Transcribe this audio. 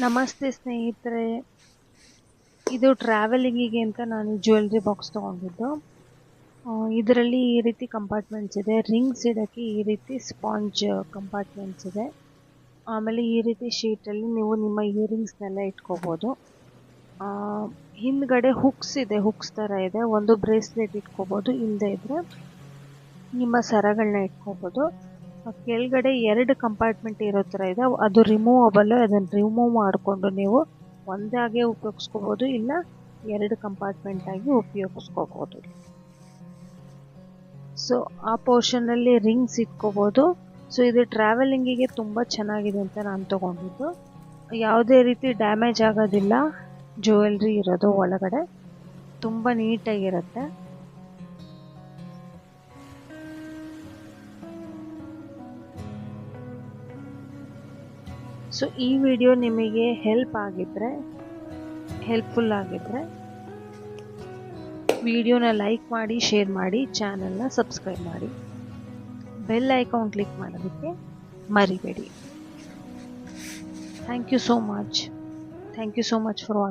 ನಮಸ್ತೆ ಸ್ನೇಹಿತರೆ, ಇದು ಟ್ರಾವೆಲಿಂಗಿಗೆ ಅಂತ ನಾನು ಜ್ಯುವೆಲ್ರಿ ಬಾಕ್ಸ್ ತೊಗೊಂಡಿದ್ದು. ಇದರಲ್ಲಿ ಈ ರೀತಿ ಕಂಪಾರ್ಟ್ಮೆಂಟ್ಸ್ ಇದೆ. ರಿಂಗ್ಸ್ ಇಡೋಕ್ಕೆ ಈ ರೀತಿ ಸ್ಪಾಂಜ್ ಕಂಪಾರ್ಟ್ಮೆಂಟ್ಸ್ ಇದೆ. ಆಮೇಲೆ ಈ ರೀತಿ ಶೀಟಲ್ಲಿ ನೀವು ನಿಮ್ಮ ಇಯರಿಂಗ್ಸ್ನೆಲ್ಲ ಇಟ್ಕೋಬೋದು. ಹಿಂದ್ಗಡೆ ಹುಕ್ಸ್ ಇದೆ, ಹುಕ್ಸ್ ಥರ ಇದೆ. ಒಂದು ಬ್ರೇಸ್ಲೆಟ್ ಇಟ್ಕೋಬೋದು, ಇಲ್ಲದೆ ಇದ್ದರೆ ನಿಮ್ಮ ಸರಗಳನ್ನ ಇಟ್ಕೋಬೋದು. ಕೆಳಗಡೆ 2 ಕಂಪಾರ್ಟ್ಮೆಂಟ್ ಇರೋ ಥರ ಇದೆ, ಅದು ರಿಮೂವಬಲ್. ಅದನ್ನು ರಿಮೂವ್ ಮಾಡಿಕೊಂಡು ನೀವು ಒಂದಾಗೆ ಉಪಯೋಗಿಸ್ಕೋಬೋದು, ಇಲ್ಲ 2 ಕಂಪಾರ್ಟ್ಮೆಂಟ್ ಆಗಿ ಉಪಯೋಗಿಸ್ಕೋಬೋದು. ಸೊ ಆ ಪೋರ್ಷನಲ್ಲಿ ರಿಂಗ್ಸ್ ಇಟ್ಕೋಬೋದು. ಸೊ ಇದು ಟ್ರಾವೆಲಿಂಗಿಗೆ ತುಂಬ ಚೆನ್ನಾಗಿದೆ ಅಂತ ನಾನು ತೊಗೊಂಡಿದ್ದು. ಯಾವುದೇ ರೀತಿ ಡ್ಯಾಮೇಜ್ ಆಗೋದಿಲ್ಲ. ಜ್ಯುವೆಲ್ರಿ ಇರೋದು ಒಳಗಡೆ ತುಂಬ ನೀಟಾಗಿರುತ್ತೆ. ಸೊ ಈ ವಿಡಿಯೋ ನಿಮಗೆ ಹೆಲ್ಪ್ಫುಲ್ ಆಗಿದ್ದರೆ ವಿಡಿಯೋನ ಲೈಕ್ ಮಾಡಿ, ಶೇರ್ ಮಾಡಿ, ಚಾನಲ್ನ ಸಬ್ಸ್ಕ್ರೈಬ್ ಮಾಡಿ, ಬೆಲ್ ಐಕಾನ್ ಕ್ಲಿಕ್ ಮಾಡೋದಕ್ಕೆ ಮರಿಬೇಡಿ. Thank you so much for watching.